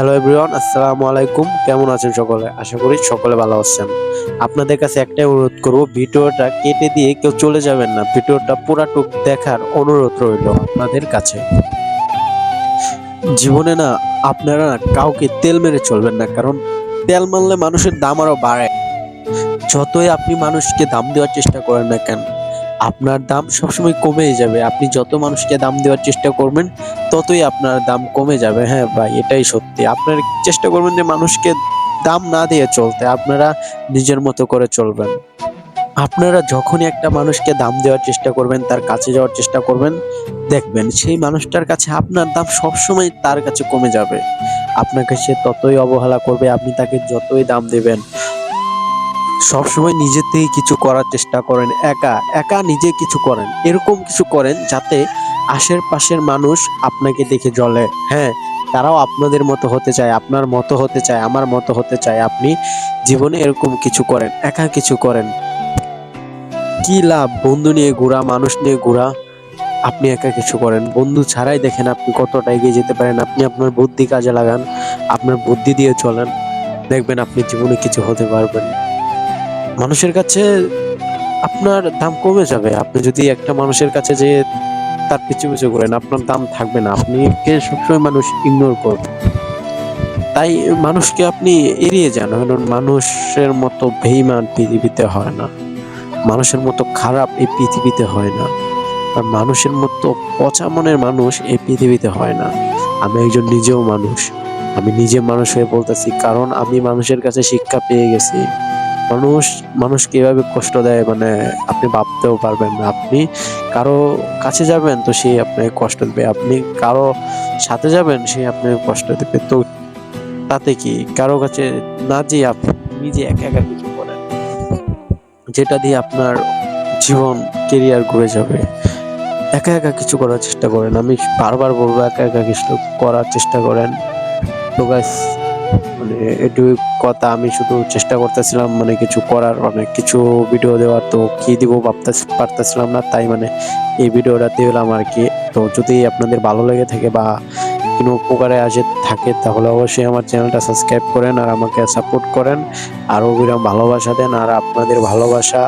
Hello everyone, আসসালামু আলাইকুম। কেমন আছেন সকলে? আশা করি সকলে ভালো আছেন। আপনাদের কাছে একটাই অনুরোধ করব, ভিডিওটা কেটে দিয়ে কেউ চলে যাবেন না। ভিডিওটা পুরাটুক দেখার অনুরোধ রইল আপনাদের কাছে। জীবনে না আপনারা না কাউকে তেল মেরে চলবেন না, কারণ তেল মারলে মানুষের দাম আরো বাড়ে। যতই আপনি মানুষকে দাম দেওয়ার চেষ্টা করেন না কেন, আপনার দাম সবসময় কমেই যাবে। আপনি যত মানুষকে দাম দেওয়ার চেষ্টা করবেন, ততই আপনার দাম কমে যাবে। হ্যাঁ ভাই, এটাই সত্যি। আপনারা চেষ্টা করবেন যে মানুষকে দাম না দিয়ে চলতে, আপনারা নিজের মতো করে চলবেন। আপনারা যখনই একটা মানুষকে দাম দেওয়ার চেষ্টা করবেন, তার কাছে যাওয়ার চেষ্টা করবেন, দেখবেন সেই মানুষটার কাছে আপনার দাম সবসময় তার কাছে কমে যাবে। আপনাকে সে ততই অবহেলা করবে, আপনি তাকে যতই দাম দেবেন। সবসময় নিজে থেকে কিছু করার চেষ্টা করেন, একা একা নিজে কিছু করেন, এরকম কিছু করেন যাতে আশেপাশের মানুষ আপনাকে দেখে জ্বলে। হ্যাঁ, তারাও আপনাদের মতো হতে চায়, আপনার মতো হতে চায়, আমার মতো হতে চায়। আপনি জীবনে এরকম কিছু করেন, একা কিছু করেন। কি লাভ বন্ধু নিয়ে ঘোরা, মানুষ নিয়ে ঘোরা, আপনি একা কিছু করেন। বন্ধু ছাড়াই দেখেন আপনি কতটা এগিয়ে যেতে পারেন। আপনি আপনার বুদ্ধি কাজে লাগান, আপনার বুদ্ধি দিয়ে চলেন, দেখবেন আপনি জীবনে কিছু হতে পারবেন। মানুষের কাছে আপনার দাম কমে যাবে। আপনি যদি একটা মানুষের কাছে যেয়ে তার পিছু পিছু করেন, আপনার দাম থাকবে না। আপনাকে সবসময় মানুষ ইগনোর করবে। তাই মানুষকে আপনি এড়িয়ে যান, কারণ মানুষের মতো বেঈমান পৃথিবীতে হয় না, মানুষের মতো খারাপ এই পৃথিবীতে হয় না, আর মানুষের মতো পচা মনের মানুষ এই পৃথিবীতে হয় না। আমি একজন নিজেও মানুষ, আমি নিজে মানুষ হয়ে বলতেছি, কারণ আমি মানুষের কাছে শিক্ষা পেয়ে গেছি। মানুষ মানুষকে এভাবে কষ্ট দেয়, মানে আপনি ভাবতেও পারবেন না। আপনি কারো কাছে যাবেন তো সে আপনাকে কষ্ট দেবে, আপনি কারো সাথে যাবেন সে আপনাকে কষ্ট দেবে। তো তাতে কি, কারো কাছে না যেয়ে আপনি নিজে একা একা কিছু করেন, যেটা দিয়ে আপনার জীবন কেরিয়ার ঘুরে যাবে। একা একা কিছু করার চেষ্টা করেন। আমি বারবার বলবো, একা একা কিছু করার চেষ্টা করেন। তো গাইস, মানে এটুকু কথা। আমি শুধু চেষ্টা করতেছিলাম মানে কিছু করার, অনেক কিছু ভিডিও দেওয়ার, তো কি দিব ভাবতে পারতেছিলাম না, তাই মানে এই ভিডিওটা দিলাম আর কি। তো যদি আপনাদের ভালো লেগে থাকে বা কোনো উপকারে আসে থাকে, তাহলে অবশ্যই আমার চ্যানেলটা সাবস্ক্রাইব করেন আর আমাকে সাপোর্ট করেন। আরো বিরাম ভালোবাসা দেন, আর আপনাদের ভালোবাসা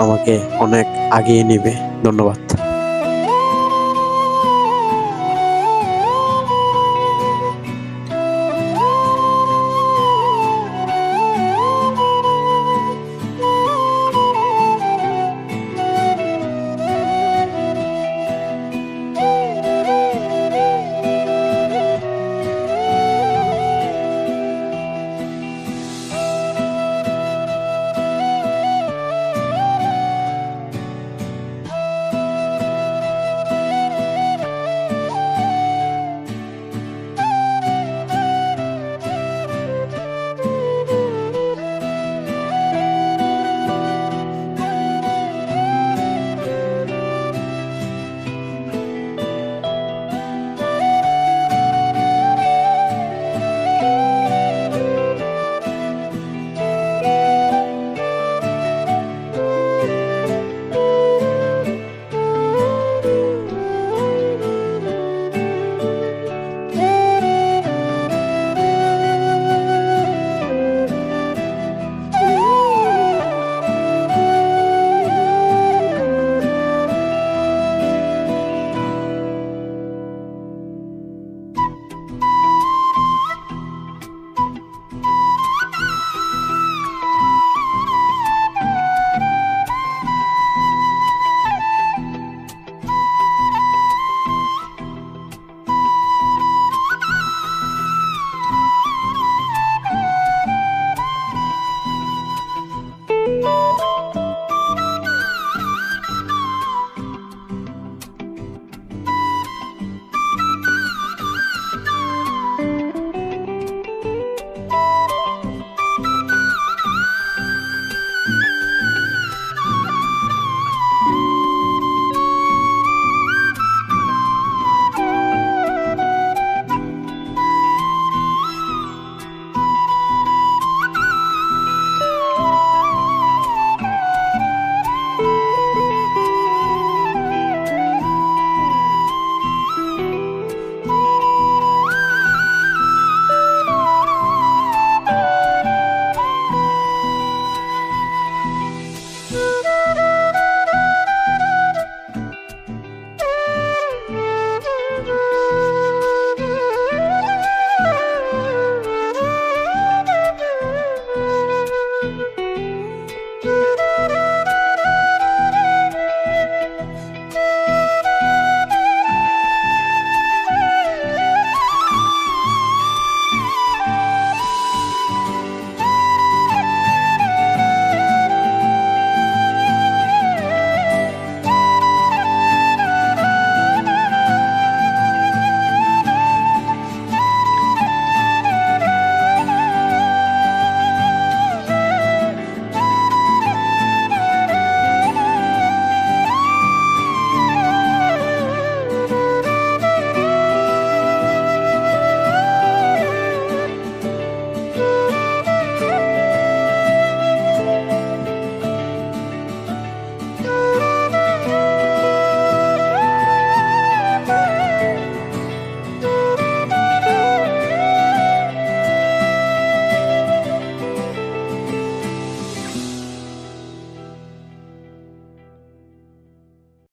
আমাকে অনেক আগিয়ে নেবে। ধন্যবাদ।